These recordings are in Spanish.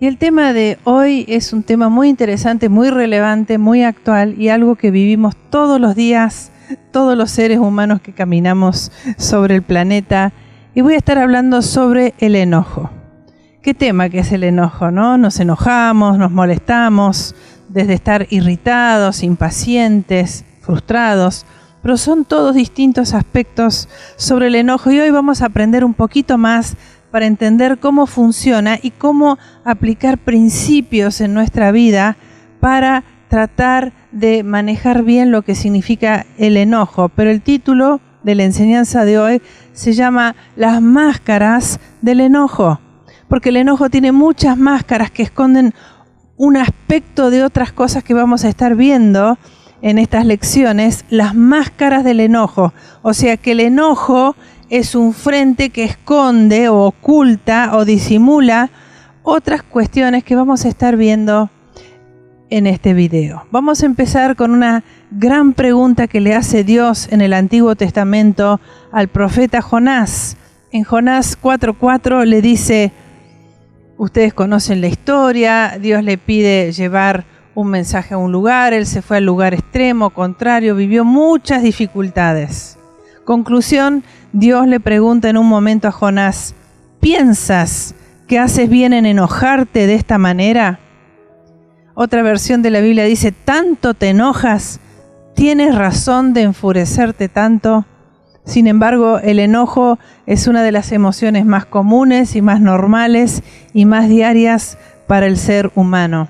Y el tema de hoy es un tema muy interesante, muy relevante, muy actual y algo que vivimos todos los días, todos los seres humanos que caminamos sobre el planeta. Y voy a estar hablando sobre el enojo. ¿Qué tema que es el enojo, no? Nos enojamos, nos molestamos, desde estar irritados, impacientes, frustrados, pero son todos distintos aspectos sobre el enojo y hoy vamos a aprender un poquito más para entender cómo funciona y cómo aplicar principios en nuestra vida para tratar de manejar bien lo que significa el enojo. Pero el título de la enseñanza de hoy se llama Las máscaras del enojo, porque el enojo tiene muchas máscaras que esconden un aspecto de otras cosas que vamos a estar viendo en estas lecciones, las máscaras del enojo. O sea que el enojo es un frente que esconde o oculta o disimula otras cuestiones que vamos a estar viendo en este video. Vamos a empezar con una gran pregunta que le hace Dios en el Antiguo Testamento al profeta Jonás. En Jonás 4:4 le dice, ustedes conocen la historia, Dios le pide llevar un mensaje a un lugar, él se fue al lugar extremo, contrario, vivió muchas dificultades. Conclusión, Dios le pregunta en un momento a Jonás, ¿piensas que haces bien en enojarte de esta manera? Otra versión de la Biblia dice, ¿tanto te enojas? ¿Tienes razón de enfurecerte tanto? Sin embargo, el enojo es una de las emociones más comunes y más normales y más diarias para el ser humano.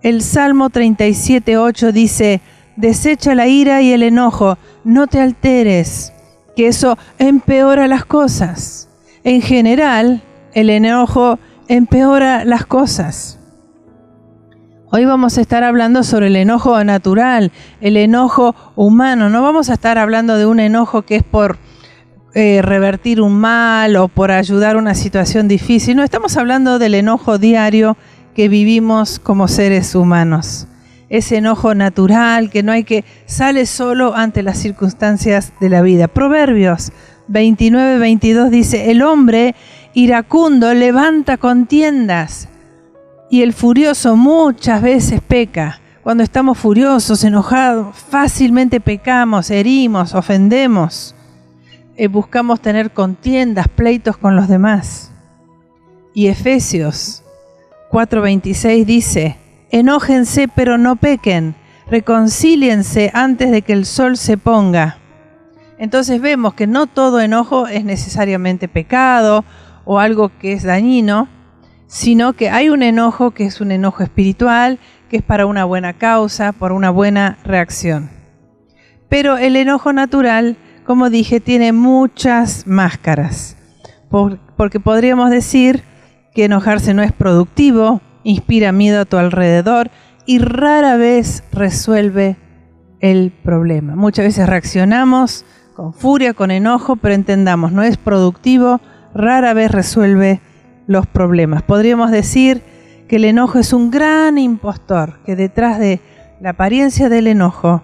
El Salmo 37:8 dice, desecha la ira y el enojo, no te alteres, que eso empeora las cosas. En general, el enojo empeora las cosas. Hoy vamos a estar hablando sobre el enojo natural, el enojo humano. No vamos a estar hablando de un enojo que es por revertir un mal o por ayudar a una situación difícil. No, estamos hablando del enojo diario que vivimos como seres humanos. Ese enojo natural que sale solo ante las circunstancias de la vida. Proverbios 29:22 dice, el hombre iracundo levanta contiendas y el furioso muchas veces peca. Cuando estamos furiosos, enojados, fácilmente pecamos, herimos, ofendemos. Buscamos tener contiendas, pleitos con los demás. Y Efesios 4:26 dice, enójense pero no pequen, reconcíliense antes de que el sol se ponga. Entonces vemos que no todo enojo es necesariamente pecado o algo que es dañino, sino que hay un enojo que es un enojo espiritual, que es para una buena causa, por una buena reacción. Pero el enojo natural, como dije, tiene muchas máscaras, porque podríamos decir que enojarse no es productivo, inspira miedo a tu alrededor y rara vez resuelve el problema. Muchas veces reaccionamos con furia, con enojo, pero entendamos, no es productivo, rara vez resuelve los problemas. Podríamos decir que el enojo es un gran impostor, que detrás de la apariencia del enojo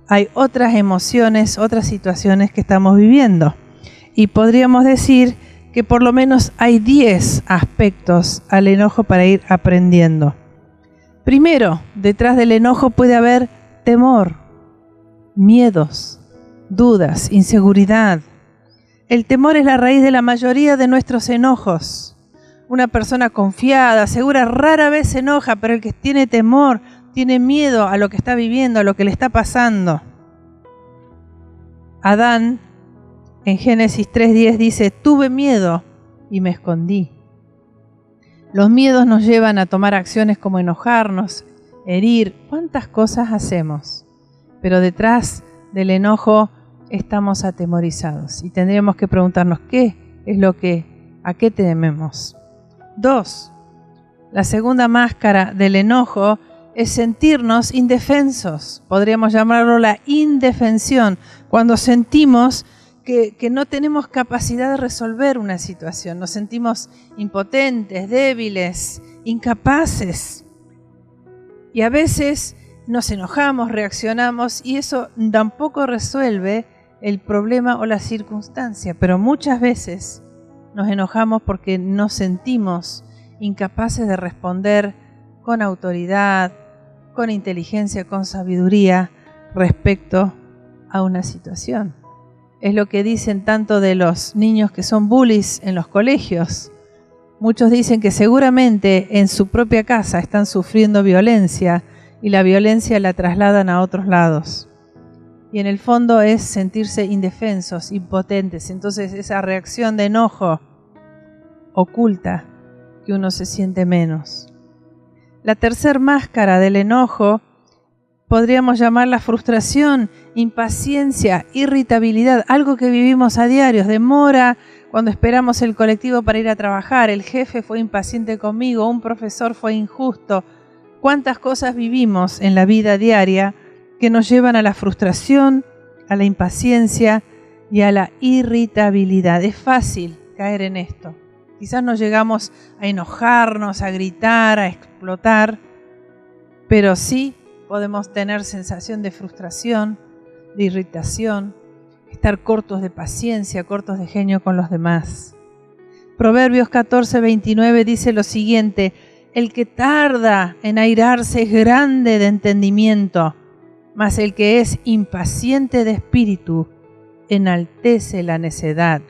hay otras emociones, otras situaciones que estamos viviendo. Y podríamos decir que por lo menos hay 10 aspectos al enojo para ir aprendiendo. Primero, detrás del enojo puede haber temor, miedos, dudas, inseguridad. El temor es la raíz de la mayoría de nuestros enojos. Una persona confiada, segura, rara vez se enoja, pero el que tiene temor, tiene miedo a lo que está viviendo, a lo que le está pasando. Adán, en Génesis 3:10 dice, tuve miedo y me escondí. Los miedos nos llevan a tomar acciones como enojarnos, herir. ¿Cuántas cosas hacemos? Pero detrás del enojo estamos atemorizados y tendríamos que preguntarnos ¿a qué tememos? 2. La segunda máscara del enojo es sentirnos indefensos. Podríamos llamarlo la indefensión, cuando sentimos que no tenemos capacidad de resolver una situación. Nos sentimos impotentes, débiles, incapaces. Y a veces nos enojamos, reaccionamos y eso tampoco resuelve el problema o la circunstancia. Pero muchas veces nos enojamos porque no sentimos incapaces de responder con autoridad, con inteligencia, con sabiduría respecto a una situación. Es lo que dicen tanto de los niños que son bullies en los colegios. Muchos dicen que seguramente en su propia casa están sufriendo violencia y la violencia la trasladan a otros lados. Y en el fondo es sentirse indefensos, impotentes. Entonces esa reacción de enojo oculta que uno se siente menos. La tercera máscara del enojo podríamos llamarla frustración, impaciencia, irritabilidad, algo que vivimos a diario, demora cuando esperamos el colectivo para ir a trabajar, el jefe fue impaciente conmigo, un profesor fue injusto. ¿Cuántas cosas vivimos en la vida diaria que nos llevan a la frustración, a la impaciencia y a la irritabilidad? Es fácil caer en esto. Quizás no llegamos a enojarnos, a gritar, a explotar, pero sí podemos tener sensación de frustración, de irritación, estar cortos de paciencia, cortos de genio con los demás. Proverbios 14:29 dice lo siguiente: el que tarda en airarse es grande de entendimiento, mas el que es impaciente de espíritu enaltece la necedad.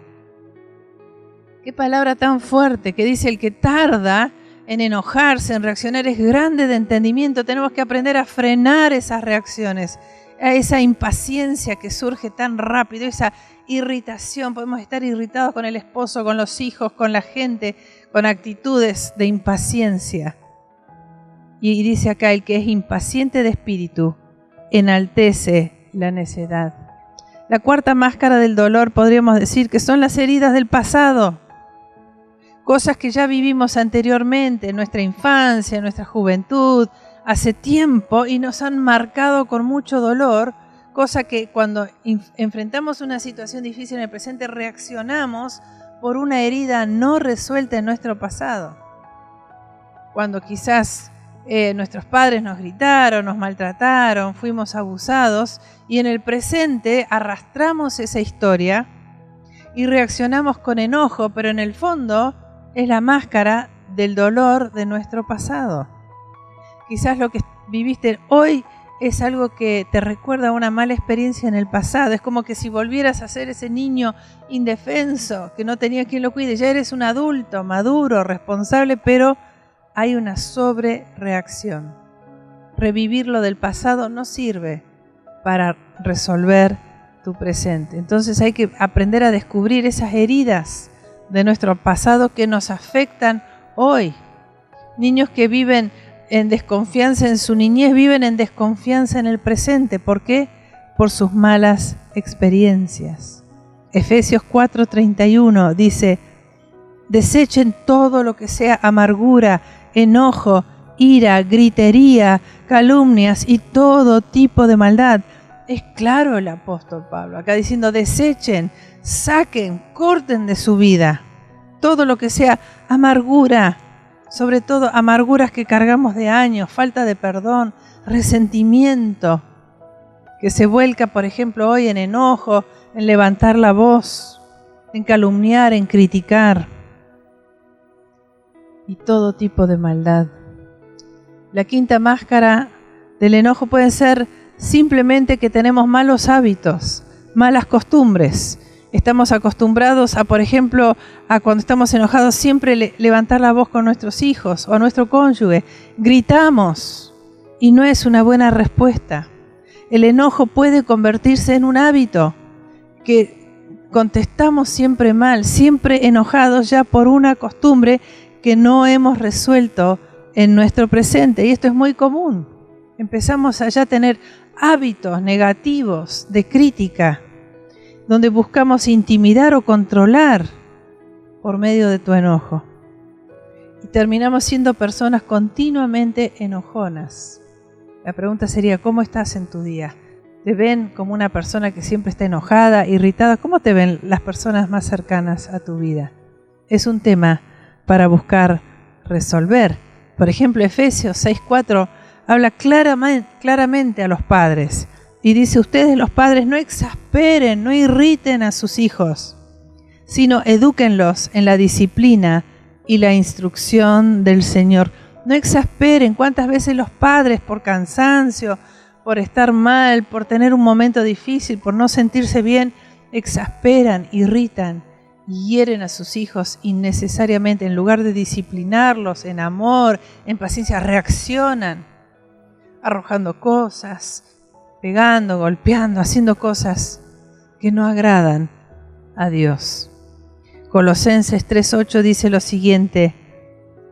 Qué palabra tan fuerte que dice: el que tarda en enojarse, en reaccionar, es grande de entendimiento. Tenemos que aprender a frenar esas reacciones, a esa impaciencia que surge tan rápido, esa irritación. Podemos estar irritados con el esposo, con los hijos, con la gente, con actitudes de impaciencia. Y dice acá: el que es impaciente de espíritu enaltece la necedad. La cuarta máscara del dolor podríamos decir que son las heridas del pasado. Cosas que ya vivimos anteriormente, en nuestra infancia, en nuestra juventud, hace tiempo, y nos han marcado con mucho dolor, cosa que cuando enfrentamos una situación difícil en el presente reaccionamos por una herida no resuelta en nuestro pasado. Cuando quizás nuestros padres nos gritaron, nos maltrataron, fuimos abusados, y en el presente arrastramos esa historia y reaccionamos con enojo, pero en el fondo es la máscara del dolor de nuestro pasado. Quizás lo que viviste hoy es algo que te recuerda a una mala experiencia en el pasado. Es como que si volvieras a ser ese niño indefenso, que no tenía quien lo cuide. Ya eres un adulto, maduro, responsable, pero hay una sobrereacción. Revivir lo del pasado no sirve para resolver tu presente. Entonces hay que aprender a descubrir esas heridas de nuestro pasado que nos afectan hoy. Niños que viven en desconfianza en su niñez, viven en desconfianza en el presente. ¿Por qué? Por sus malas experiencias. Efesios 4:31 dice: desechen todo lo que sea amargura, enojo, ira, gritería, calumnias y todo tipo de maldad. Es claro el apóstol Pablo acá diciendo: desechen, saquen, corten de su vida todo lo que sea amargura, sobre todo amarguras que cargamos de años, falta de perdón, resentimiento, que se vuelca, por ejemplo, hoy en enojo, en levantar la voz, en calumniar, en criticar, y todo tipo de maldad. La quinta máscara del enojo puede ser simplemente que tenemos malos hábitos, malas costumbres. Estamos acostumbrados a, por ejemplo, a cuando estamos enojados siempre levantar la voz con nuestros hijos o a nuestro cónyuge. Gritamos y no es una buena respuesta. El enojo puede convertirse en un hábito que contestamos siempre mal, siempre enojados ya por una costumbre que no hemos resuelto en nuestro presente. Y esto es muy común. Empezamos a ya tener hábitos negativos de crítica, donde buscamos intimidar o controlar por medio de tu enojo. Y terminamos siendo personas continuamente enojonas. La pregunta sería: ¿cómo estás en tu día? ¿Te ven como una persona que siempre está enojada, irritada? ¿Cómo te ven las personas más cercanas a tu vida? Es un tema para buscar resolver. Por ejemplo, Efesios 6:4 habla claramente a los padres. Y dice: ustedes los padres no exasperen, no irriten a sus hijos, sino edúquenlos en la disciplina y la instrucción del Señor. No exasperen. ¿Cuántas veces los padres, por cansancio, por estar mal, por tener un momento difícil, por no sentirse bien, exasperan, irritan y hieren a sus hijos innecesariamente? En lugar de disciplinarlos en amor, en paciencia, reaccionan arrojando cosas, pegando, golpeando, haciendo cosas que no agradan a Dios. Colosenses 3:8 dice lo siguiente: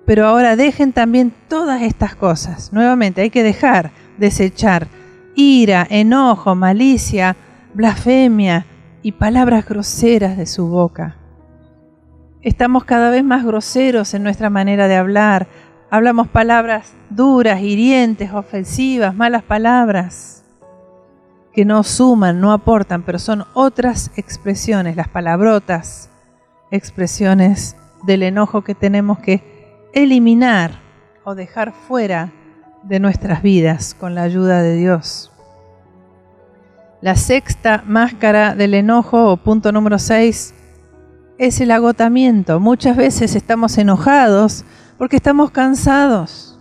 pero ahora dejen también todas estas cosas. Nuevamente hay que dejar, desechar ira, enojo, malicia, blasfemia y palabras groseras de su boca. Estamos cada vez más groseros en nuestra manera de hablar. Hablamos palabras duras, hirientes, ofensivas, malas palabras que no suman, no aportan, pero son otras expresiones, las palabrotas, expresiones del enojo que tenemos que eliminar o dejar fuera de nuestras vidas con la ayuda de Dios. La sexta máscara del enojo, o punto número 6, es el agotamiento. Muchas veces estamos enojados porque estamos cansados.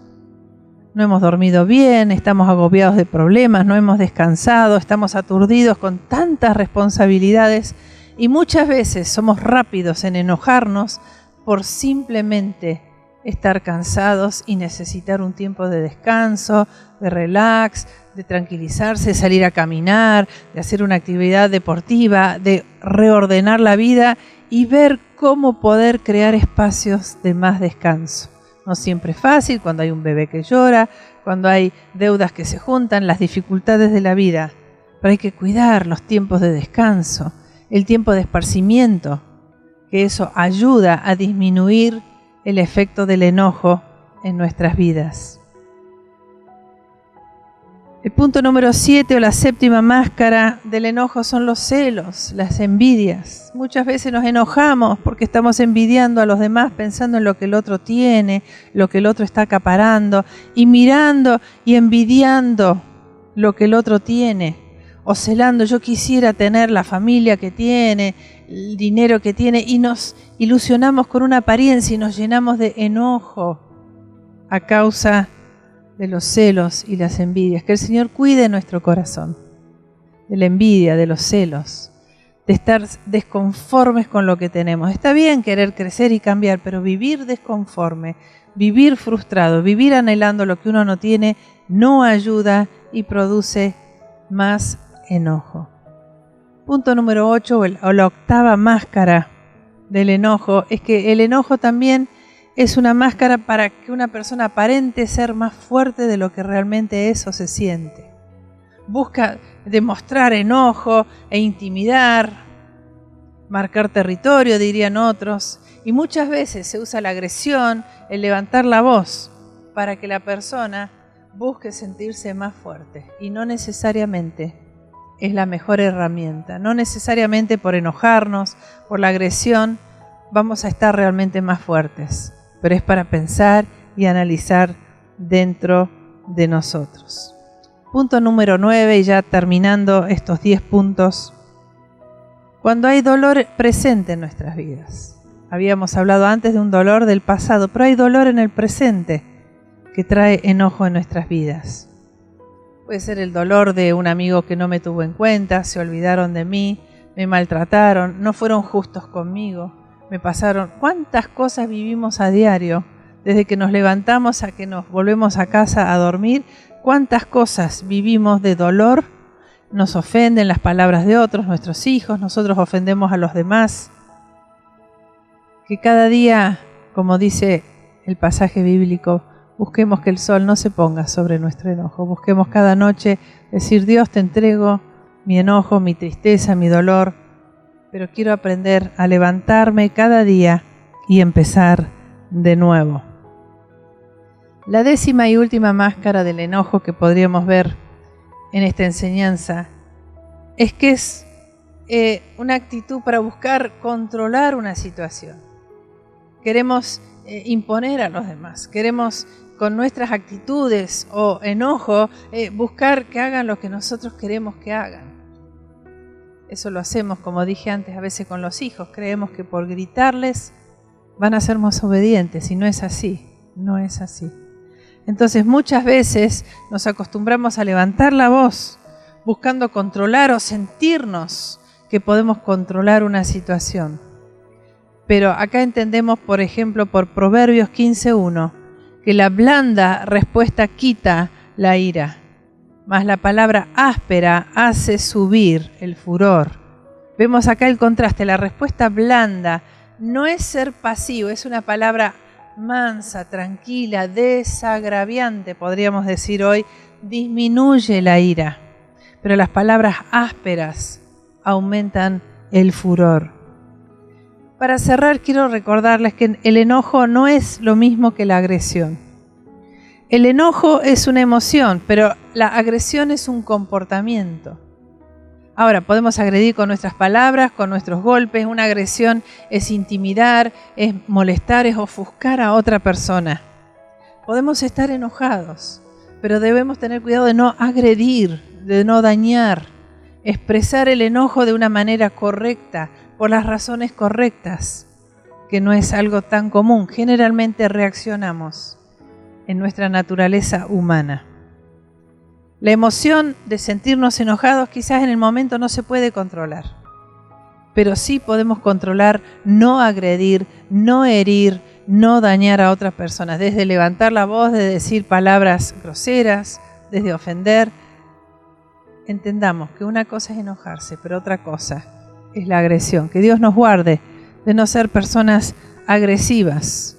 No hemos dormido bien, estamos agobiados de problemas, no hemos descansado, estamos aturdidos con tantas responsabilidades y muchas veces somos rápidos en enojarnos por simplemente estar cansados y necesitar un tiempo de descanso, de relax, de tranquilizarse, de salir a caminar, de hacer una actividad deportiva, de reordenar la vida y ver cómo poder crear espacios de más descanso. No siempre es fácil, cuando hay un bebé que llora, cuando hay deudas que se juntan, las dificultades de la vida, pero hay que cuidar los tiempos de descanso, el tiempo de esparcimiento, que eso ayuda a disminuir el efecto del enojo en nuestras vidas. El punto número 7 o la séptima máscara del enojo son los celos, las envidias. Muchas veces nos enojamos porque estamos envidiando a los demás, pensando en lo que el otro tiene, lo que el otro está acaparando, y mirando y envidiando lo que el otro tiene, o celando. Yo quisiera tener la familia que tiene, el dinero que tiene, y nos ilusionamos con una apariencia y nos llenamos de enojo a causa de los celos y las envidias. Que el Señor cuide nuestro corazón de la envidia, de los celos, de estar desconformes con lo que tenemos. Está bien querer crecer y cambiar, pero vivir desconforme, vivir frustrado, vivir anhelando lo que uno no tiene, no ayuda y produce más enojo. Punto número 8, o la octava máscara del enojo, es que el enojo también es una máscara para que una persona aparente ser más fuerte de lo que realmente es o se siente. Busca demostrar enojo e intimidar, marcar territorio, dirían otros, y muchas veces se usa la agresión, el levantar la voz, para que la persona busque sentirse más fuerte, y no necesariamente es la mejor herramienta. No necesariamente por enojarnos, por la agresión, vamos a estar realmente más fuertes, pero es para pensar y analizar dentro de nosotros. Punto número 9, y ya terminando estos 10 puntos. Cuando hay dolor presente en nuestras vidas. Habíamos hablado antes de un dolor del pasado, pero hay dolor en el presente que trae enojo en nuestras vidas. Puede ser el dolor de un amigo que no me tuvo en cuenta, se olvidaron de mí, me maltrataron, no fueron justos conmigo, me pasaron. ¿Cuántas cosas vivimos a diario? Desde que nos levantamos a que nos volvemos a casa a dormir, ¿cuántas cosas vivimos de dolor? Nos ofenden las palabras de otros, nuestros hijos, nosotros ofendemos a los demás. Que cada día, como dice el pasaje bíblico, busquemos que el sol no se ponga sobre nuestro enojo. Busquemos cada noche decir: Dios, te entrego mi enojo, mi tristeza, mi dolor, pero quiero aprender a levantarme cada día y empezar de nuevo. La 10ª y última máscara del enojo que podríamos ver en esta enseñanza es que es una actitud para buscar controlar una situación. Queremos imponer a los demás, queremos con nuestras actitudes o enojo buscar que hagan lo que nosotros queremos que hagan. Eso lo hacemos, como dije antes, a veces con los hijos. Creemos que por gritarles van a ser más obedientes, y no es así, no es así. Entonces muchas veces nos acostumbramos a levantar la voz buscando controlar o sentirnos que podemos controlar una situación. Pero acá entendemos, por ejemplo, por Proverbios 15:1, que la blanda respuesta quita la ira, mas la palabra áspera hace subir el furor. Vemos acá el contraste, la respuesta blanda no es ser pasivo, es una palabra mansa, tranquila, desagraviante, podríamos decir hoy, disminuye la ira. Pero las palabras ásperas aumentan el furor. Para cerrar, quiero recordarles que el enojo no es lo mismo que la agresión. El enojo es una emoción, pero la agresión es un comportamiento. Ahora, podemos agredir con nuestras palabras, con nuestros golpes. Una agresión es intimidar, es molestar, es ofuscar a otra persona. Podemos estar enojados, pero debemos tener cuidado de no agredir, de no dañar. Expresar el enojo de una manera correcta, por las razones correctas, que no es algo tan común. Generalmente reaccionamos en nuestra naturaleza humana. La emoción de sentirnos enojados quizás en el momento no se puede controlar, pero sí podemos controlar no agredir, no herir, no dañar a otras personas, desde levantar la voz, de decir palabras groseras, desde ofender. Entendamos que una cosa es enojarse, pero otra cosa es la agresión. Que Dios nos guarde de no ser personas agresivas,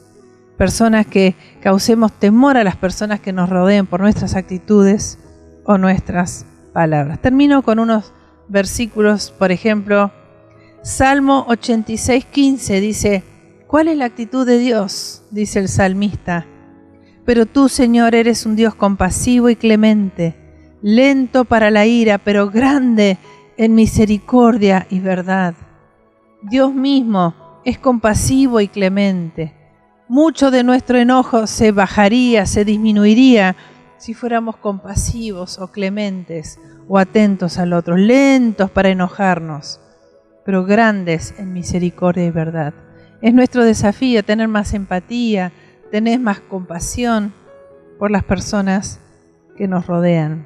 personas que causemos temor a las personas que nos rodeen por nuestras actitudes o nuestras palabras. Termino con unos versículos, por ejemplo, Salmo 86:15 dice: ¿cuál es la actitud de Dios?, dice el salmista. Pero tú, Señor, eres un Dios compasivo y clemente, lento para la ira, pero grande en misericordia y verdad. Dios mismo es compasivo y clemente. Mucho de nuestro enojo se bajaría, se disminuiría si fuéramos compasivos o clementes o atentos al otro, lentos para enojarnos, pero grandes en misericordia y verdad. Es nuestro desafío tener más empatía, tener más compasión por las personas que nos rodean.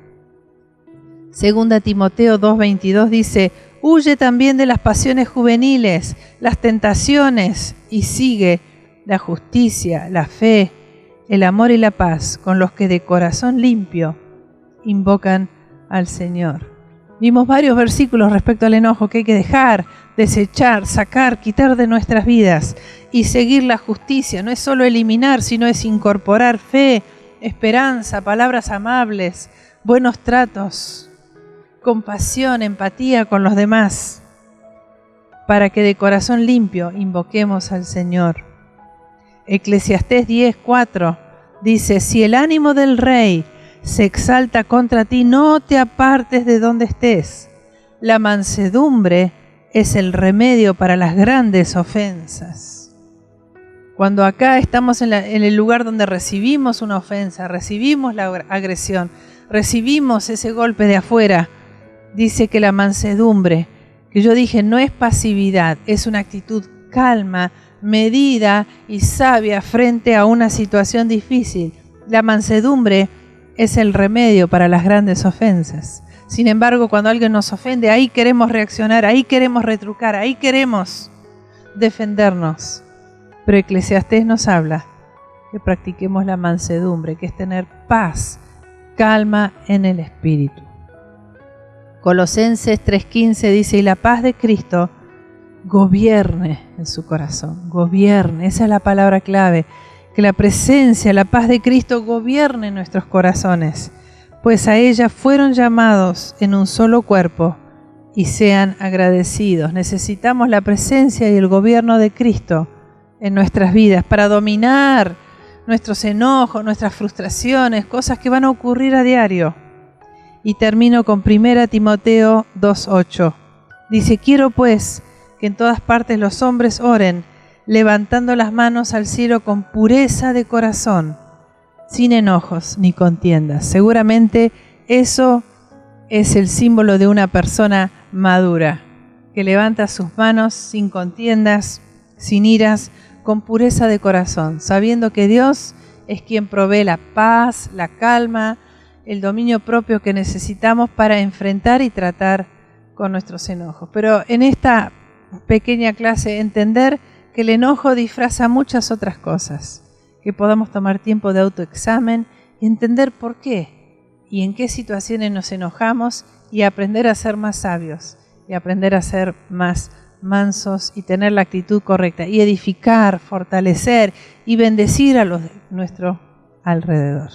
Segunda Timoteo 2:22 dice: huye también de las pasiones juveniles, las tentaciones, y sigue la justicia, la fe, el amor y la paz con los que de corazón limpio invocan al Señor. Vimos varios versículos respecto al enojo que hay que dejar, desechar, sacar, quitar de nuestras vidas y seguir la justicia. No es solo eliminar, sino es incorporar fe, esperanza, palabras amables, buenos tratos, compasión, empatía con los demás, para que de corazón limpio invoquemos al Señor. Eclesiastés 10:4 dice: si el ánimo del rey se exalta contra ti, no te apartes de donde estés. La mansedumbre es el remedio para las grandes ofensas. Cuando acá estamos en el lugar donde recibimos una ofensa, recibimos la agresión, recibimos ese golpe de afuera, dice que la mansedumbre, que yo dije no es pasividad, es una actitud calma, medida y sabia frente a una situación difícil. La mansedumbre es el remedio para las grandes ofensas. Sin embargo, cuando alguien nos ofende, ahí queremos reaccionar, ahí queremos retrucar, ahí queremos defendernos. Pero Eclesiastés nos habla que practiquemos la mansedumbre, que es tener paz, calma en el espíritu. Colosenses 3:15 dice: y la paz de Cristo gobierne en su corazón, gobierne, esa es la palabra clave, que la presencia, la paz de Cristo gobierne en nuestros corazones, pues a ella fueron llamados en un solo cuerpo, y sean agradecidos. Necesitamos la presencia y el gobierno de Cristo en nuestras vidas para dominar nuestros enojos, nuestras frustraciones, cosas que van a ocurrir a diario. Y termino con 1 Timoteo 2:8. Dice: quiero pues que en todas partes los hombres oren, levantando las manos al cielo con pureza de corazón, sin enojos ni contiendas. Seguramente eso es el símbolo de una persona madura, que levanta sus manos sin contiendas, sin iras, con pureza de corazón, sabiendo que Dios es quien provee la paz, la calma, el dominio propio que necesitamos para enfrentar y tratar con nuestros enojos. Pero en esta pequeña clase entender que el enojo disfraza muchas otras cosas, que podamos tomar tiempo de autoexamen y entender por qué y en qué situaciones nos enojamos y aprender a ser más sabios y aprender a ser más mansos y tener la actitud correcta y edificar, fortalecer y bendecir a los de nuestro alrededor.